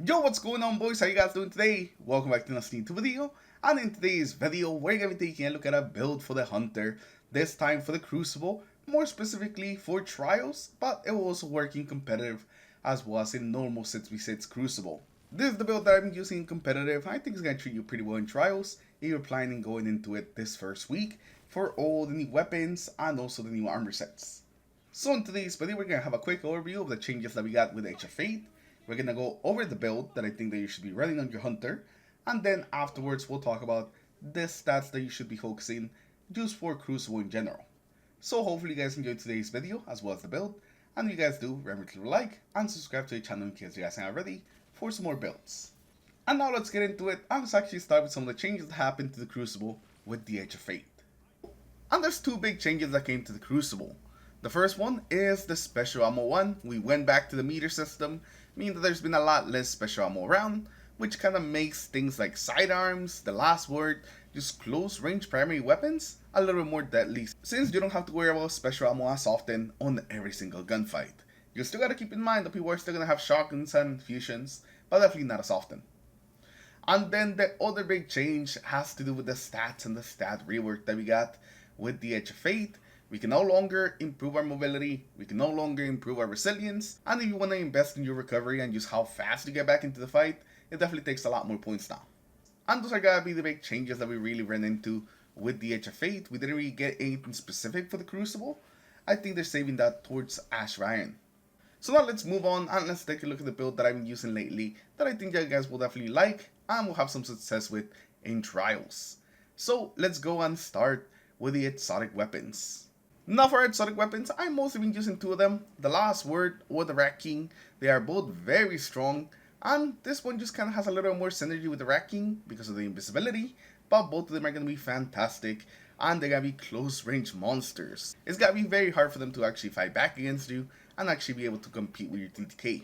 Yo, what's going on, boys? How you guys doing today? Welcome back to another new video. And in today's video, we're going to be taking a look at a build for the Hunter, this time for the Crucible, more specifically for Trials, but it will also work in competitive as well as in normal 6v6 Crucible. This is the build that I'm using in competitive. I think it's going to treat you pretty well in Trials if you're planning going into it this first week for all the new weapons and also the new armor sets. So in today's video, we're going to have a quick overview of the changes that we got with Edge of Fate. We're going to go over the build that I think that you should be running on your Hunter, and then afterwards we'll talk about the stats that you should be focusing just for Crucible in general. So hopefully you guys enjoyed today's video as well as the build, and if you guys do, remember to like and subscribe to the channel in case you guys aren't ready for some more builds. And now let's get into it, and let's actually start with some of the changes that happened to the Crucible with the Edge of Fate. And there's two big changes that came to the Crucible. The first one is the special ammo one. We went back to the meter system, meaning that there's been a lot less special ammo around, which kind of makes things like sidearms, the last word, just close range primary weapons a little bit more deadly, since you don't have to worry about special ammo as often on every single gunfight. You still gotta keep in mind that people are still gonna have shotguns and fusions, but definitely not as often. And then the other big change has to do with the stats and the stat rework that we got with the Edge of Fate. We can no longer improve our mobility, we can no longer improve our resilience, and if you want to invest in your recovery and just how fast you get back into the fight, it definitely takes a lot more points now. And those are gonna be the big changes that we really ran into with the Edge of Fate. We didn't really get anything specific for the Crucible. I think they're saving that towards Ash Ryan. So now let's move on and let's take a look at the build that I've been using lately that I think you guys will definitely like and will have some success with in Trials. So let's go and start with the exotic weapons. Now for exotic weapons, I've mostly been using two of them, the Last Word or the Rat King. They are both very strong, and this one just kind of has a little more synergy with the Rat King because of the invisibility, but both of them are going to be fantastic, and they're going to be close range monsters. It's going to be very hard for them to actually fight back against you and actually be able to compete with your TTK.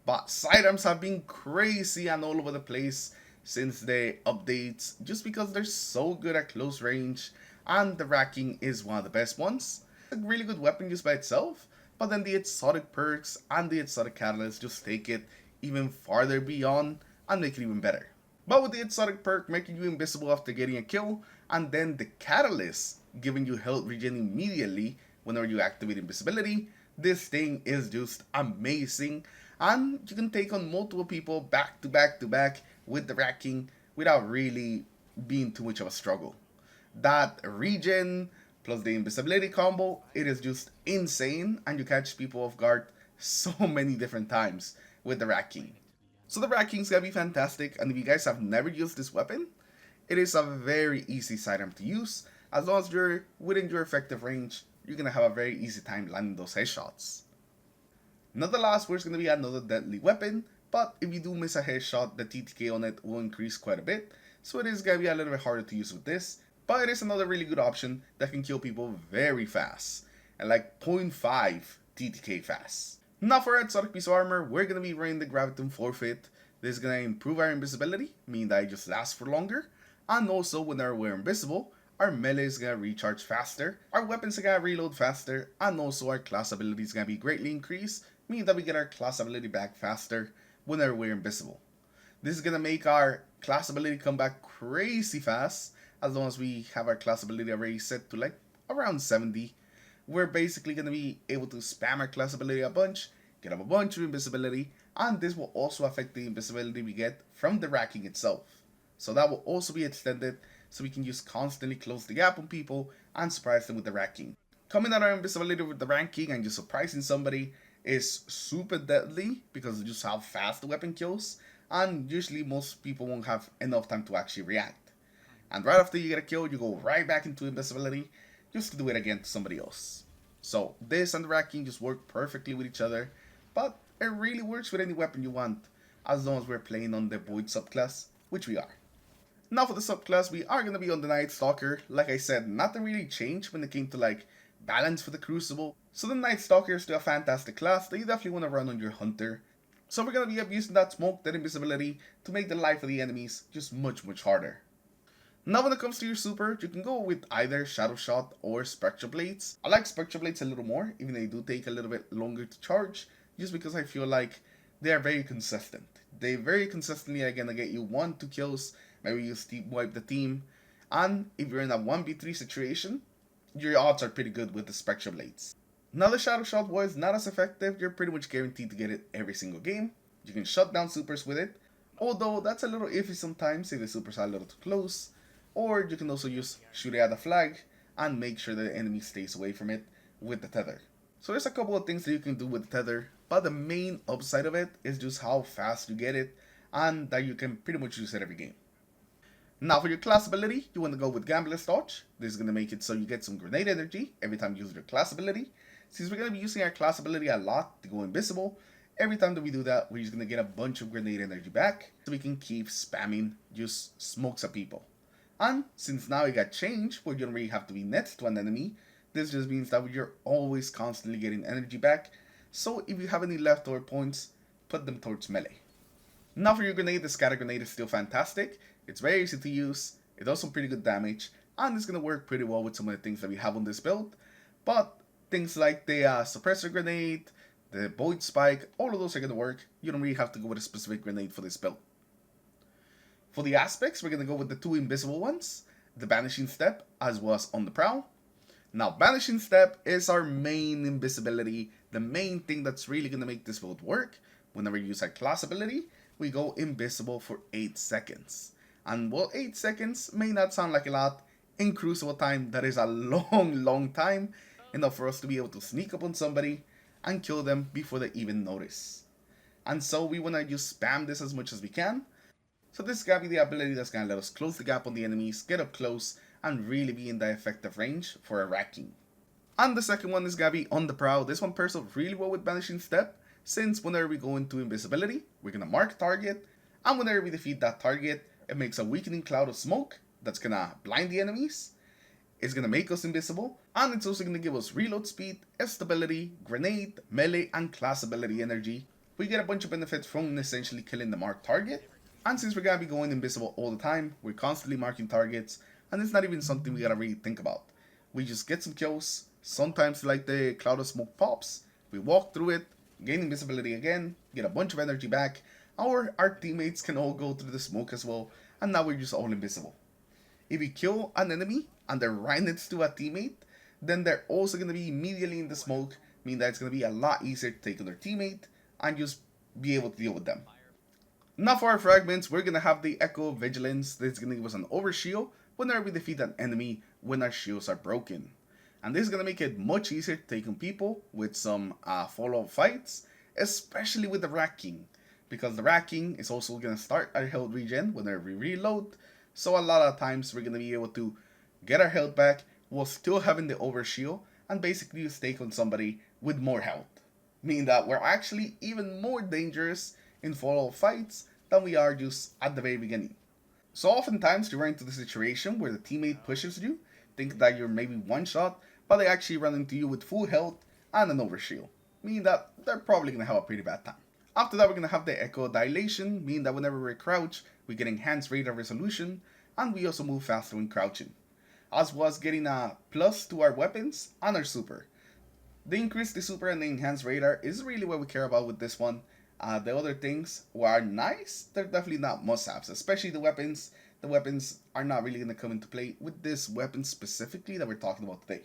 But sidearms have been crazy and all over the place since the updates, just because they're so good at close range, and the Rat King is one of the best ones. It's a really good weapon just by itself, but then the exotic perks and the exotic catalyst just take it even farther beyond and make it even better. But with the exotic perk making you invisible after getting a kill, and then the catalyst giving you health regen immediately whenever you activate invisibility, this thing is just amazing, and you can take on multiple people back to back to back with the Rat King without really being too much of a struggle. That regen plus the invisibility combo, it is just insane, and you catch people off guard so many different times with the Rat King. So the Rat King's gonna be fantastic, and if you guys have never used this weapon, it is a very easy sidearm to use. As long as you're within your effective range, you're gonna have a very easy time landing those headshots. Now the last word is gonna be another deadly weapon, but if you do miss a headshot, the TTK on it will increase quite a bit, so it is gonna be a little bit harder to use with this. But it is another really good option that can kill people very fast, and like 0.5 TTK fast. Now for our exotic piece of armor, we're going to be running the Graviton Forfeit. This is going to improve our invisibility, meaning that it just lasts for longer, and also whenever we're invisible, our melee is going to recharge faster, our weapons are going to reload faster, and also our class ability is going to be greatly increased, meaning that we get our class ability back faster whenever we're invisible. This is going to make our class ability come back crazy fast. As long as we have our class ability already set to like around 70, we're basically going to be able to spam our class ability a bunch, get up a bunch of invisibility, and this will also affect the invisibility we get from the Rat King itself. So that will also be extended, so we can just constantly close the gap on people and surprise them with the Rat King. Coming at our invisibility with the Rat King and just surprising somebody is super deadly because of just how fast the weapon kills, and usually most people won't have enough time to actually react. And right after you get a kill, you go right back into invisibility just to do it again to somebody else. So this and the Rat King just work perfectly with each other, but it really works with any weapon you want, as long as we're playing on the Void subclass, which we are. Now for the subclass, we are going to be on the Night Stalker. Like I said, nothing really changed when it came to like balance for the Crucible. So the Night Stalker is still a fantastic class that you definitely want to run on your Hunter. So we're going to be abusing that smoke, that invisibility, to make the life of the enemies just much harder. Now when it comes to your super, you can go with either Shadow Shot or Spectral Blades. I like Spectral Blades a little more, even though they do take a little bit longer to charge, just because I feel like they are very consistent. They very consistently are gonna get you 1-2 kills. Maybe you steep wipe the team. And if you're in a 1v3 situation, your odds are pretty good with the Spectral Blades. Now the Shadow Shot was not as effective. You're pretty much guaranteed to get it every single game. You can shut down supers with it, although that's a little iffy sometimes if the supers are a little too close. Or you can also use shooting at the flag and make sure the enemy stays away from it with the tether. So there's a couple of things that you can do with the tether, but the main upside of it is just how fast you get it and that you can pretty much use it every game. Now for your class ability, you want to go with Gambler's Dodge. This is going to make it so you get some grenade energy every time you use your class ability. Since we're going to be using our class ability a lot to go invisible, every time that we do that, we're just going to get a bunch of grenade energy back so we can keep spamming just smokes at people. And since now it got changed where you don't really have to be next to an enemy, this just means that you're always constantly getting energy back. So if you have any leftover points, put them towards melee. Now for your grenade, the scatter grenade is still fantastic. It's very easy to use, it does some pretty good damage, and it's going to work pretty well with some of the things that we have on this build. But things like the suppressor grenade, the void spike, all of those are going to work. You don't really have to go with a specific grenade for this build. For the aspects, we're going to go with the 2 invisible ones, the Vanishing Step as well as On the Prowl. Now Vanishing Step is our main invisibility, the main thing that's really going to make this build work. Whenever you use our class ability, we go invisible for 8 seconds. And while 8 seconds may not sound like a lot, in Crucible time that is a long time, enough for us to be able to sneak up on somebody and kill them before they even notice. And so we want to just spam this as much as we can. So this is going to be the ability that's going to let us close the gap on the enemies, get up close, and really be in the effective range for a racking. And the second one is going to be On the Prowl. This one pairs up really well with Vanishing Step, since whenever we go into invisibility, we're going to mark target, and whenever we defeat that target, it makes a weakening cloud of smoke that's going to blind the enemies. It's going to make us invisible, and it's also going to give us reload speed, stability, grenade, melee, and class ability energy. We get a bunch of benefits from essentially killing the marked target, and since we're going to be going invisible all the time, we're constantly marking targets, and it's not even something we got to really think about. We just get some kills, sometimes like the cloud of smoke pops, we walk through it, gain invisibility again, get a bunch of energy back, or our teammates can all go through the smoke as well, and now we're just all invisible. If we kill an enemy and they're right next to a teammate, then they're also going to be immediately in the smoke, meaning that it's going to be a lot easier to take on their teammate and just be able to deal with them. Now for our fragments, we're going to have the Echo of Vigilance. This is going to give us an overshield whenever we defeat an enemy when our shields are broken. And this is going to make it much easier to take on people with some follow-up fights, especially with the racking. Because the racking is also going to start our health regen whenever we reload. So a lot of times we're going to be able to get our health back while still having the overshield and basically just take on somebody with more health. Meaning that we're actually even more dangerous in follow-up fights than we are just at the very beginning. So oftentimes you run into the situation where the teammate pushes you, think that you're maybe one shot, but they actually run into you with full health and an overshield. Meaning that they're probably going to have a pretty bad time. After that, we're going to have the Echo Dilation, meaning that whenever we crouch, we get enhanced radar resolution, and we also move faster when crouching. As well as getting a plus to our weapons and our super. The increase, the super, and the enhanced radar is really what we care about with this one. The other things are nice, they're definitely not must-haves, especially the weapons. The weapons are not really going to come into play with this weapon specifically that we're talking about today.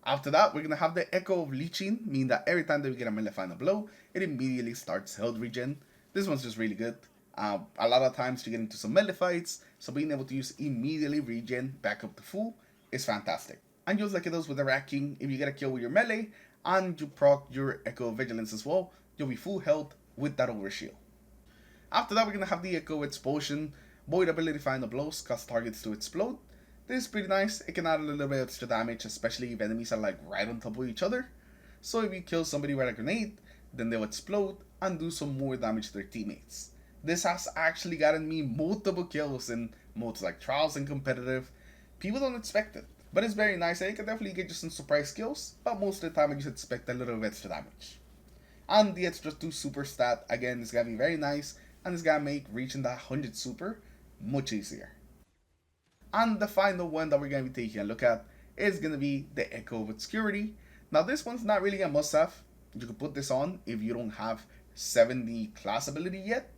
After that, we're going to have the Echo of Leeching, meaning that every time that we get a melee final blow, it immediately starts health regen. This one's just really good. A lot of times you get into some melee fights, so being able to use immediately regen back up to full is fantastic. And just like it does with the racking, if you get a kill with your melee, and you proc your Echo of Vigilance as well, you'll be full health with that overshield. After that, we're going to have the Echo Explosion, void ability final blows, cause targets to explode. This is pretty nice. It can add a little bit of extra damage, especially if enemies are like right on top of each other. So if you kill somebody with a grenade, then they'll explode and do some more damage to their teammates. This has actually gotten me multiple kills in modes like Trials and Competitive. People don't expect it, but it's very nice. It can definitely get you some surprise kills, but most of the time I just expect a little bit extra damage. And the extra 2 super stat, again, is going to be very nice, and it's going to make reaching that 100 super much easier. And the final one that we're going to be taking a look at is going to be the Echo of Obscurity. Now this one's not really a must-have. You can put this on if you don't have 70 class ability yet.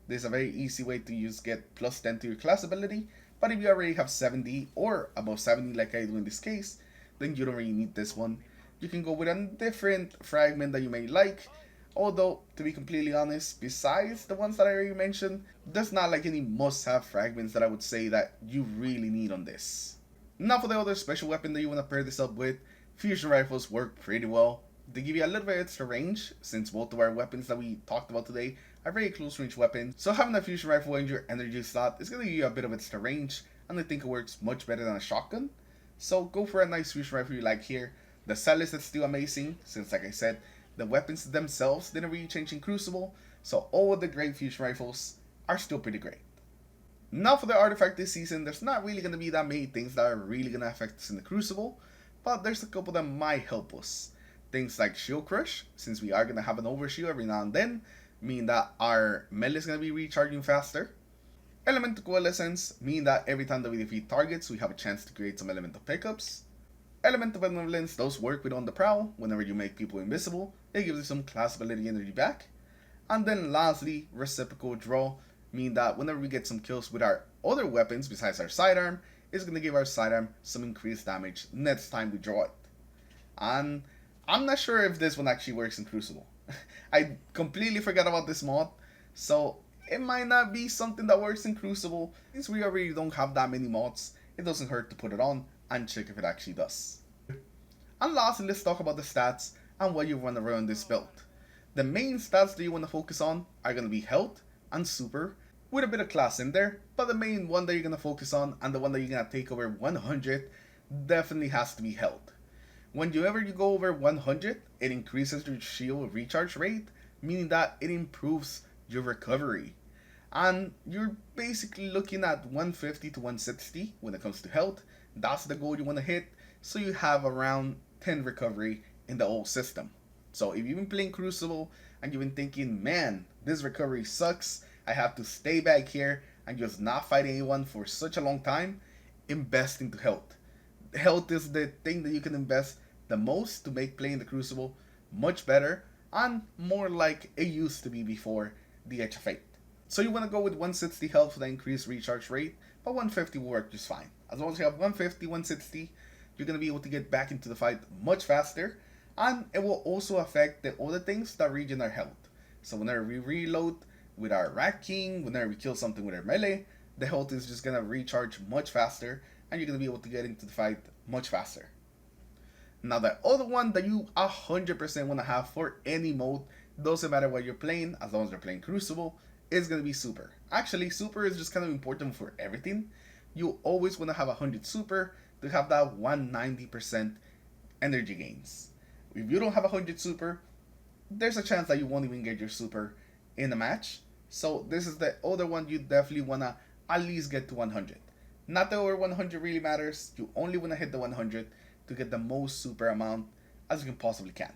There's a very easy way to use get plus 10 to your class ability, but if you already have 70 or above 70 like I do in this case, then you don't really need this one. You can go with a different fragment that you may like, although to be completely honest, besides the ones that I already mentioned, there's not like any must-have fragments that I would say that you really need on this. Now for the other special weapon that you want to pair this up with, fusion rifles work pretty well. They give you a little bit extra range, since both of our weapons that we talked about today are very close range weapons. So having a fusion rifle in your energy slot is going to give you a bit of extra range, and I think it works much better than a shotgun. So go for a nice fusion rifle you like here. The silenced is still amazing, since like I said, the weapons themselves didn't really change in Crucible, so all of the great fusion rifles are still pretty great. Now for the artifact this season, there's not really going to be that many things that are really going to affect us in the Crucible, but there's a couple that might help us. Things like Shield Crush, since we are going to have an overshield every now and then, meaning that our melee is going to be recharging faster. Elemental Coalescence, meaning that every time that we defeat targets, we have a chance to create some elemental pickups. Elemental Benevolence does work with On the Prowl. Whenever you make people invisible, it gives you some class ability energy back. And then lastly, Reciprocal Draw, meaning that whenever we get some kills with our other weapons besides our sidearm, it's going to give our sidearm some increased damage next time we draw it. And I'm not sure if this one actually works in Crucible. I completely forgot about this mod, so it might not be something that works in Crucible. Since we already don't have that many mods, it doesn't hurt to put it on and check if it actually does. And lastly, let's talk about the stats and what you want to run this build. The main stats that you want to focus on are going to be health and super, with a bit of class in there, but the main one that you're going to focus on and the one that you're going to take over 100 definitely has to be health. Whenever you go over 100, it increases your shield recharge rate, meaning that it improves your recovery. And you're basically looking at 150 to 160 when it comes to health. That's the goal you want to hit, so you have around 10 recovery in the whole system. So if you've been playing Crucible and you've been thinking, man, this recovery sucks, I have to stay back here and just not fight anyone for such a long time, invest into health. Health is the thing that you can invest the most to make playing the Crucible much better and more like it used to be before the Edge of Fate. So you want to go with 160 health for the increased recharge rate, but 150 will work just fine. As long as you have 150, 160, you're going to be able to get back into the fight much faster, and it will also affect the other things that regen our health. So whenever we reload with our Rat King, whenever we kill something with our melee, the health is just going to recharge much faster, and you're going to be able to get into the fight much faster. Now the other one that you 100% want to have for any mode, doesn't matter what you're playing, as long as you're playing Crucible, is going to be super. Actually, super is just kind of important for everything. You always want to have 100 super to have that 190% energy gains. If you don't have 100 super, there's a chance that you won't even get your super in a match. So this is the other one you definitely want to at least get to 100. Not that over 100 really matters, you only want to hit the 100 to get the most super amount as you can possibly can.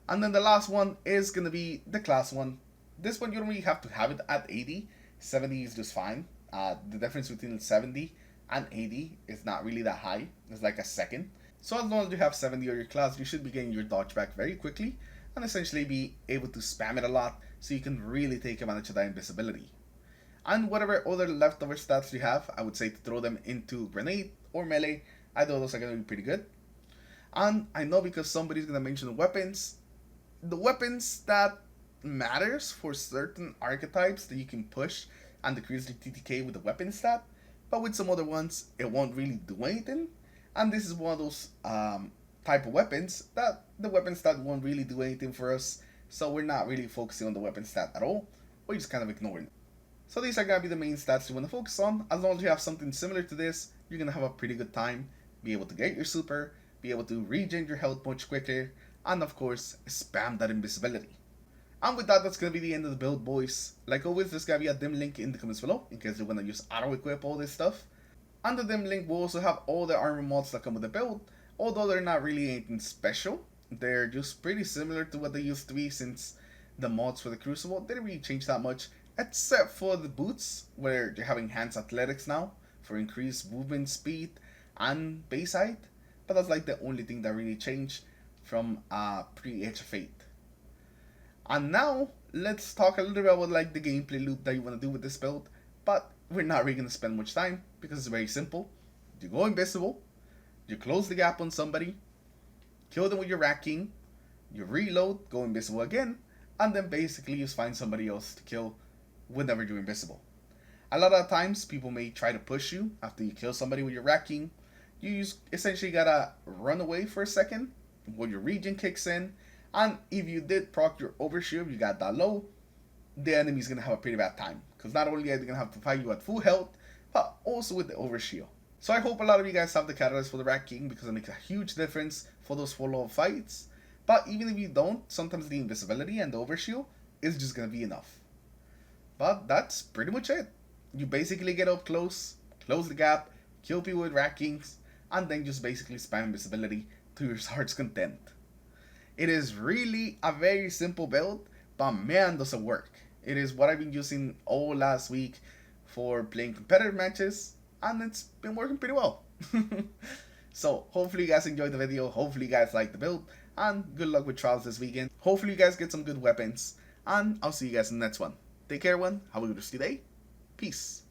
And then the last one is going to be the class one. This one you don't really have to have it at 80, 70 is just fine. The difference between 70 and 80 is not really that high, it's like a second. So as long as you have 70 on your class, you should be getting your dodge back very quickly and essentially be able to spam it a lot so you can really take advantage of that invisibility. And whatever other leftover stats you have, I would say to throw them into grenade or melee. I know those are going to be pretty good. And I know because somebody's going to mention the weapons that matters for certain archetypes that you can push and decrease the TTK with the weapon stat, but with some other ones it won't really do anything. And this is one of those type of weapons that the weapon stat won't really do anything for us, so we're not really focusing on the weapon stat at all, we're just kind of ignoring it. So these are going to be the main stats you want to focus on. As long as you have something similar to this, you're going to have a pretty good time, be able to get your super, be able to regen your health much quicker, and of course spam that invisibility. And with that, that's going to be the end of the build, boys. Like always, there's going to be a dim link in the comments below in case you want to just auto-equip all this stuff. And the dim link will also have all the armor mods that come with the build, although they're not really anything special. They're just pretty similar to what they used to be, since the mods for the Crucible didn't really change that much, except for the boots, where they're having enhanced athletics now for increased movement speed and base height. But that's like the only thing that really changed from pre-Edge of Fate. And now, let's talk a little bit about like the gameplay loop that you want to do with this build. But we're not really going to spend much time because it's very simple. You go invisible, you close the gap on somebody, kill them with your Rat King, you reload, go invisible again, and then basically just find somebody else to kill whenever you're invisible. A lot of times, people may try to push you after you kill somebody with your Rat King. You essentially gotta run away for a second when your regen kicks in, and if you did proc your overshield, you got that low, the enemy's gonna have a pretty bad time. Because not only are they gonna have to fight you at full health, but also with the overshield. So I hope a lot of you guys have the catalyst for the Rat King because it makes a huge difference for those follow-up fights. But even if you don't, sometimes the invisibility and the overshield is just gonna be enough. But that's pretty much it. You basically get up close, close the gap, kill people with Rat Kings, and then just basically spam invisibility to your heart's content. It is really a very simple build, but man does it work. It is what I've been using all last week for playing competitive matches, and it's been working pretty well. So hopefully you guys enjoyed the video, hopefully you guys liked the build, and good luck with trials this weekend. Hopefully you guys get some good weapons, and I'll see you guys in the next one. Take care everyone, have a good rest of your day, peace.